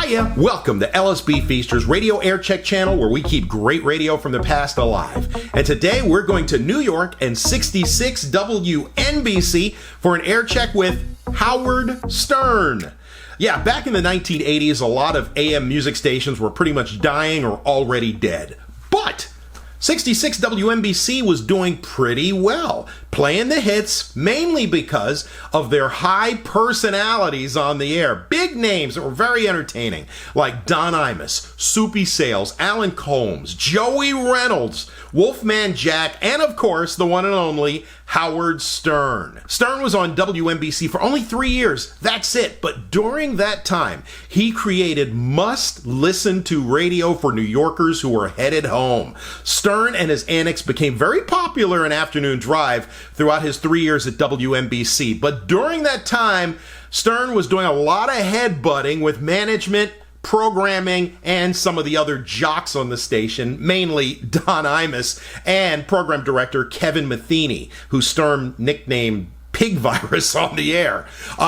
Hiya! Welcome to LSB Feasters Radio Aircheck channel, where we keep great radio from the past alive. And today we're going to New York and 66 WNBC for an aircheck with Howard Stern. Yeah, back in the 1980s, a lot of AM music stations were pretty much dying or already dead. But 66 WNBC was doing pretty well, playing the hits mainly because of their high personalities on the air. Big names that were very entertaining, like Don Imus, Soupy Sales, Alan Colmes, Joey Reynolds, Wolfman Jack, and of course, the one and only Howard Stern. Stern was on WNBC for only 3 years. That's it. But during that time, he created must-listen-to radio for New Yorkers who were headed home. Stern and his antics became very popular in afternoon drive throughout his 3 years at WNBC. But during that time, Stern was doing a lot of headbutting with management, programming, and some of the other jocks on the station, mainly Don Imus and program director Kevin Metheny, who Stern nicknamed Pig Virus on the air.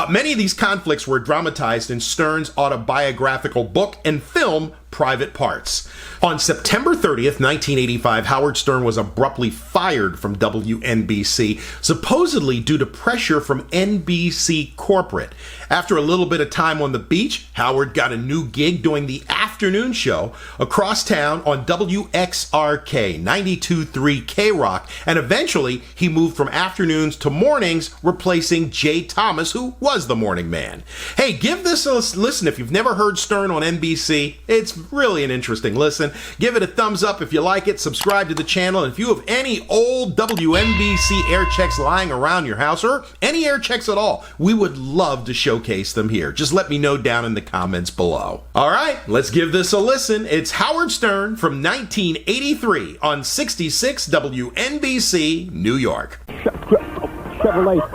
Many of these conflicts were dramatized in Stern's autobiographical book and film, Private Parts. On September 30th, 1985, Howard Stern was abruptly fired from WNBC, supposedly due to pressure from NBC corporate. After a little bit of time on the beach, Howard got a new gig doing the afternoon show across town on WXRK 92.3 K-Rock, and eventually he moved from afternoons to mornings, replacing Jay Thomas, who was the morning man. Hey, give this a listen if you've never heard Stern on NBC. It's really an interesting listen. Give it a thumbs up if you like it. Subscribe to the channel. And if you have any old WNBC air checks lying around your house, or any air checks at all, we would love to showcase them here. Just let me know down in the comments below. All right, let's give this a listen. It's Howard Stern from 1983 on 66 WNBC, New York. Chevrolet.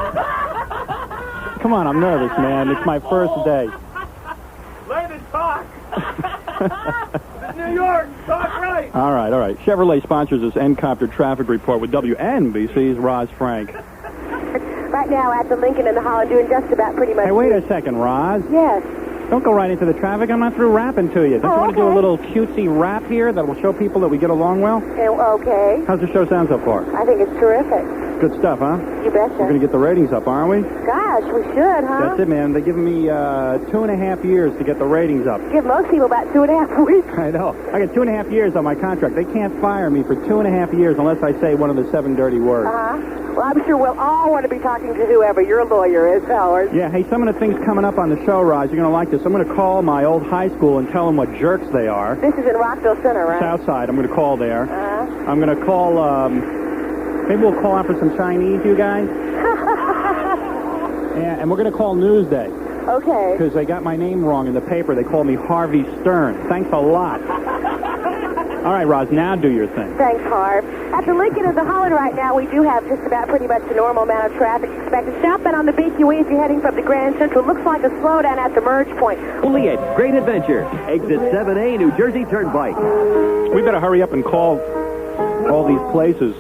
Come on, I'm nervous, man. It's my first day. Let it talk. New York, talk right. All right. Chevrolet sponsors this N-Copter traffic report with WNBC's Roz Frank. Right now at the Lincoln and the Holland, doing just about pretty much. Hey, wait a second, Roz. Yes. Don't go right into the traffic. I'm not through rapping to you. Don't you want to do a little cutesy rap here that will show people that we get along well? Okay. How's the show sound so far? I think it's terrific. Good stuff, huh? You betcha. We're going to get the ratings up, aren't we? Gosh, we should, huh? That's it, man. They're giving me 2.5 years to get the ratings up. Give most people about 2.5 weeks. I know. I got 2.5 years on my contract. They can't fire me for 2.5 years unless I say one of the 7 dirty words. Well, I'm sure we'll all want to be talking to whoever your lawyer is, Howard. Yeah, hey, some of the things coming up on the show, Roz, you're going to like this. I'm going to call my old high school and tell them what jerks they are. This is in Rockville Center, right? Southside. I'm going to call there. I'm going to call, maybe we'll call out for some Chinese, you guys. And we're going to call Newsday. Okay. Because they got my name wrong in the paper. They called me Harvey Stern. Thanks a lot. All right, Roz, now do your thing. Thanks, Harv. At the Lincoln and the Holland right now, we do have just about pretty much the normal amount of traffic expected. Southbound on the BQE, if you're heading from the Grand Central, looks like a slowdown at the merge point. Only at Great Adventure, exit 7A, New Jersey Turnpike. We better hurry up and call all these places.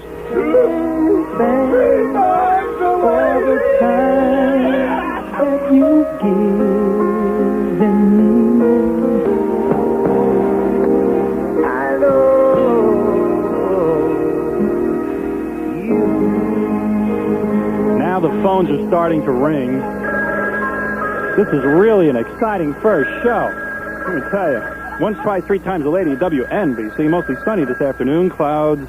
Now the phones are starting to ring. This is really an exciting first show. Let me tell you. Once, twice, 3 times a lady at WNBC. Mostly sunny this afternoon. Clouds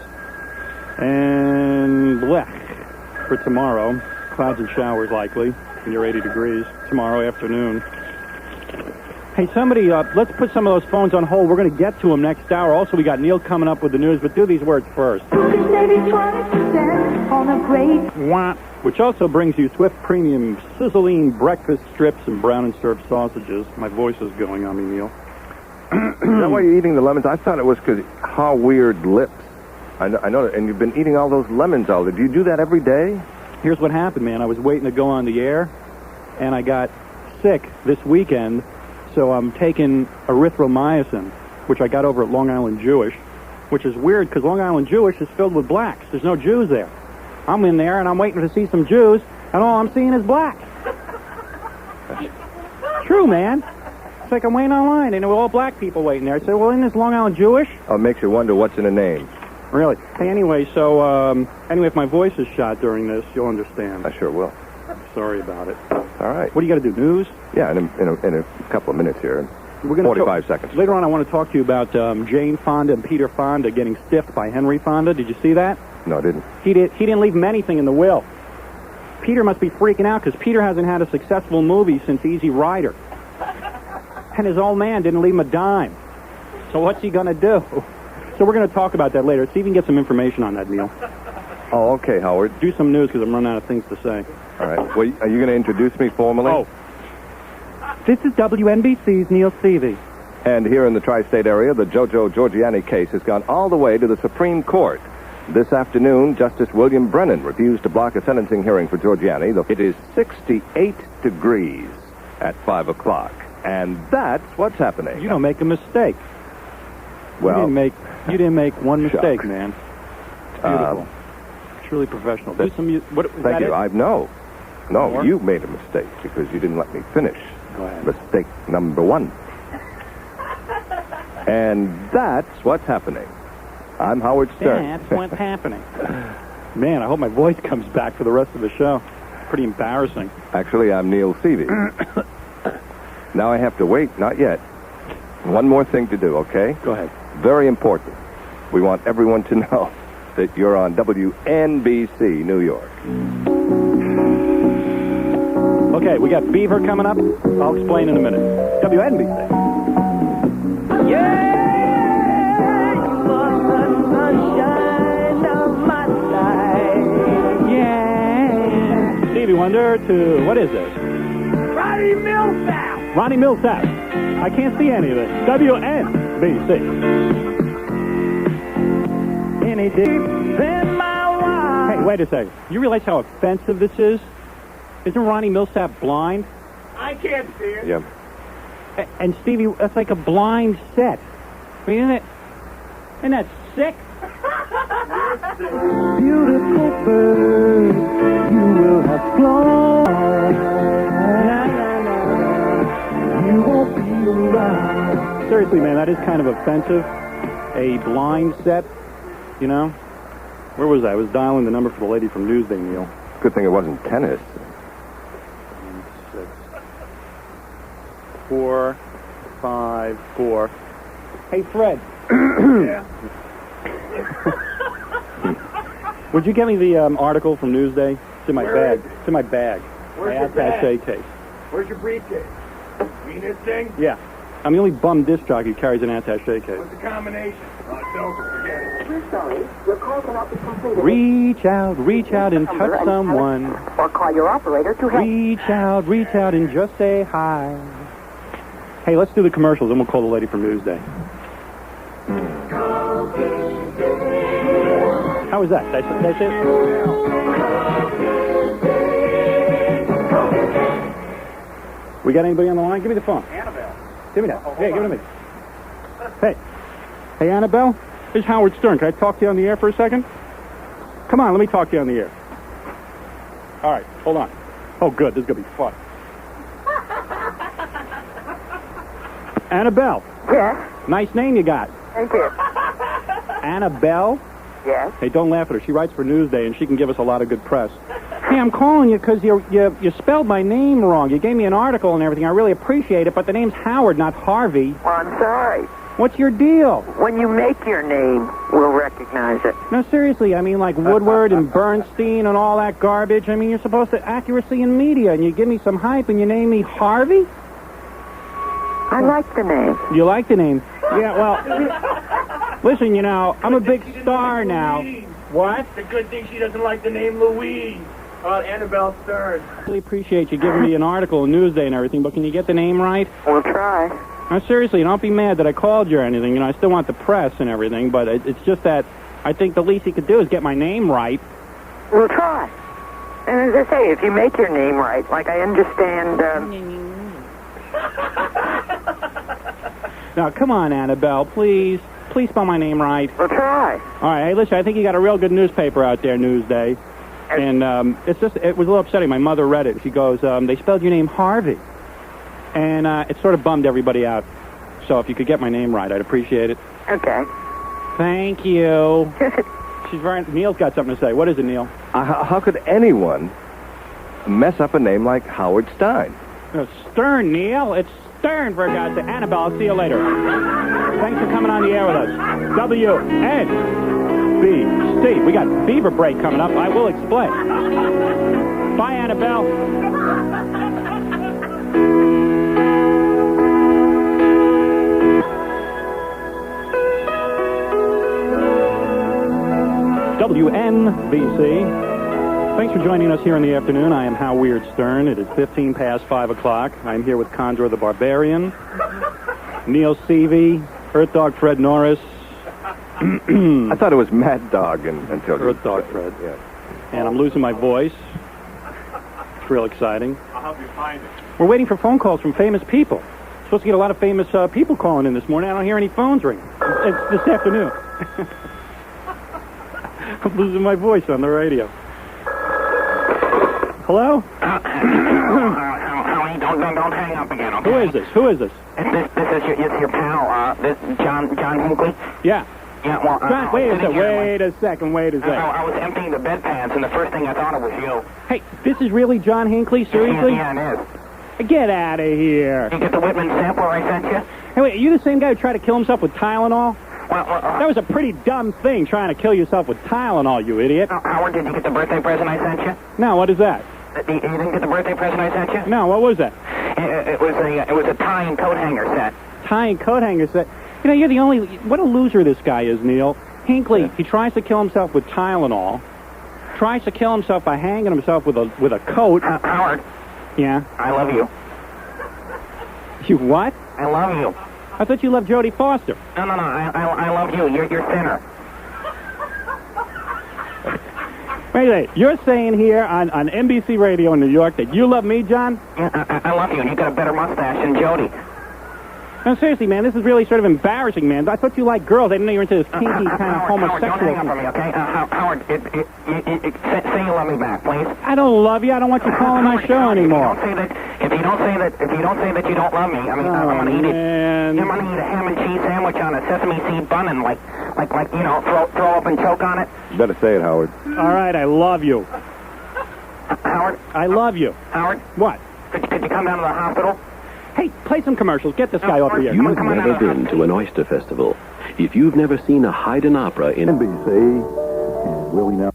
and blech for tomorrow. Clouds and showers likely. Near 80 degrees tomorrow afternoon. Hey, somebody, let's put some of those phones on hold. We're going to get to them next hour. Also, we got Neil coming up with the news, but do these words first. Wah. Which also brings you Swift Premium Sizzling breakfast strips and brown and served sausages. My voice is going on me, Neil. Is that why you're eating the lemons? I thought it was because how weird lips. I know, and you've been eating all those lemons all day. Do you do that every day? Here's what happened, man. I was waiting to go on the air, and I got sick this weekend, so I'm taking erythromycin, which I got over at Long Island Jewish, which is weird because Long Island Jewish is filled with blacks. There's no Jews there. I'm in there, and I'm waiting to see some Jews, and all I'm seeing is blacks. True, man. It's like I'm waiting online, and there were all black people waiting there. I said, well, isn't this Long Island Jewish? Oh, it makes you wonder what's in a name. Really? Hey, anyway, so, if my voice is shot during this, you'll understand. I sure will. Sorry about it. All right. What do you got to do, news? Yeah, in a couple of minutes here. We're gonna 45 seconds. Later on, I want to talk to you about Jane Fonda and Peter Fonda getting stiffed by Henry Fonda. Did you see that? No, I didn't. He didn't leave him anything in the will. Peter must be freaking out because Peter hasn't had a successful movie since Easy Rider. And his old man didn't leave him a dime. So what's he going to do? So we're going to talk about that later. See if we can get some information on that, Neil. Oh, okay, Howard. Do some news because I'm running out of things to say. All right. Well, are you going to introduce me formally? Oh. This is WNBC's Neil Stevie. And here in the tri-state area, the Jojo Giorgiani case has gone all the way to the Supreme Court. This afternoon, Justice William Brennan refused to block a sentencing hearing for Giorgiani. It is 68 degrees at 5 o'clock. And that's what's happening. You don't make a mistake. Well, you didn't make one mistake, shucks. man. Beautiful. Truly professional. Do some thank you. No, More? you made a mistake because you didn't let me finish. Go ahead. Mistake number 1. And that's what's happening. I'm Howard Stern. That's what's happening. Man, I hope my voice comes back for the rest of the show. Pretty embarrassing. Actually, I'm Neil Stevie. Now I have to wait. Not yet. One more thing to do, okay? Go ahead. Very important. We want everyone to know that you're on WNBC, New York. Okay, we got Beaver coming up. I'll explain in a minute. WNBC. Yeah, you are the sunshine of my life. Yeah. Stevie Wonder to, what is this? Ronnie Millsap! Ronnie Millsap. I can't see any of this. WNBC. Any deep in my wife. Hey, wait a second. You realize how offensive this is? Isn't Ronnie Millsap blind? I can't see it. Yeah. And Stevie, that's like a blind set. I mean, isn't that sick? Beautiful bird, you will have flown. You won't be around. Seriously, man, that is kind of offensive. A blind set, you know? Where was I? I was dialing the number for the lady from Newsday, Neil. Good thing it wasn't tennis. 454. Hey, Fred. Yeah. Would you get me the article from Newsday? It's in my bag. It's in my bag. Where's my your bag? attaché case. Where's your briefcase? You mean this thing? Yeah. I'm the only bum disc jockey who carries an attaché case. What's the combination? Don't forget it. We're sorry. Your call cannot be completed. Reach out and touch someone. Or call your operator to help. Reach out and just say hi. Hey, let's do the commercials, and we'll call the lady from Newsday. How was that? Did I say it? We got anybody on the line? Give me the phone. Annabelle. Give me that. Yeah, give it to me. Hey, Annabelle? This is Howard Stern. Can I talk to you on the air for a second? Come on, let me talk to you on the air. All right, hold on. Oh, good. This is going to be fun. Annabelle. Yes. Nice name you got. Thank you. Annabelle? Yes. Hey, don't laugh at her. She writes for Newsday, and she can give us a lot of good press. Hey, I'm calling you because you spelled my name wrong. You gave me an article and everything. I really appreciate it, but the name's Howard, not Harvey. Well, I'm sorry. What's your deal? When you make your name, we'll recognize it. No, seriously, I mean, like Woodward and Bernstein and all that garbage. I mean, you're supposed to accuracy in media, and you give me some hype, and you name me Harvey? I like the name. You like the name? Yeah, well, listen, you know, I'm a big star now. What? It's a good thing she doesn't like the name Louise. Annabelle Stern. I really appreciate you giving me an article in Newsday and everything, but can you get the name right? We'll try. No, seriously, don't be mad that I called you or anything. You know, I still want the press and everything, but it's just that I think the least you could do is get my name right. We'll try. And as I say, if you make your name right, like I understand... Now, come on, Annabelle, please. Please spell my name right. We'll try. All right, hey, listen, I think you got a real good newspaper out there, Newsday. And it was a little upsetting. My mother read it. She goes, they spelled your name Harvey. and it sort of bummed everybody out. So if you could get my name right, I'd appreciate it. Okay. Thank you. Neil's got something to say. What is it, Neil? How could anyone mess up a name like Howard Stein? Stern, Neil. It's Stern, for God's sake. Annabelle, I'll see you later. Thanks for coming on the air with us. WNBC. We got Beaver Break coming up. I will explain. Bye, Annabelle. WNBC. Thanks for joining us here in the afternoon. I am Howard Stern. It is 15 past 5 o'clock. I'm here with Condra the Barbarian, Neil Seavey, Earth Dog Fred Norris. I thought it was Mad Dog until Earth Dog Fred. Yeah. And I'm losing my voice. It's real exciting. I'll help you find it. We're waiting for phone calls from famous people. Supposed to get a lot of famous people calling in this morning. I don't hear any phones ring. It's this afternoon. I'm losing my voice on the radio. Hello? Howie, don't hang up again, okay? Who is this? This is your pal, this John Hinckley. Yeah. Yeah, well, John, wait a second. I was emptying the bedpans, and the first thing I thought of was you. Hey, this is really John Hinckley? Seriously? Yeah, it is. Get out of here. You get the Whitman sampler I sent you? Hey, wait, are you the same guy who tried to kill himself with Tylenol? That was a pretty dumb thing, trying to kill yourself with Tylenol, you idiot. Howard, did you get the birthday present I sent you? No, what is that? You didn't get the birthday present I sent you? No, what was that? It was a tie and coat hanger set. Tie and coat hanger set? You know, you're the only... What a loser this guy is, Neil. Hinckley, he tries to kill himself with Tylenol, tries to kill himself by hanging himself with a coat. Howard. Yeah? I love you. You what? I love you. I thought you loved Jodie Foster. No, I love you. You're thinner. Wait a minute. You're saying here on NBC Radio in New York that you love me, John? Yeah, I love you, and you got a better mustache than Jodie. No, seriously, man, this is really sort of embarrassing, man. I thought you liked girls. I didn't know you were into this kinky kind of homosexual... Howard, don't hang up on me, okay? Howard, say you love me back, please. I don't love you. I don't want you calling my show anymore. If you don't say that you don't love me, I mean, I'm gonna eat it. I'm gonna eat a ham and cheese sandwich on a sesame seed bun and like you know, throw up and choke on it. You better say it, Howard. All right, I love you. Howard. I love you. Howard. What? Could you come down to the hospital? Hey, play some commercials. Get this guy off the air. You've never been to an oyster festival. If you've never seen a Haydn opera in NBC, and will we now?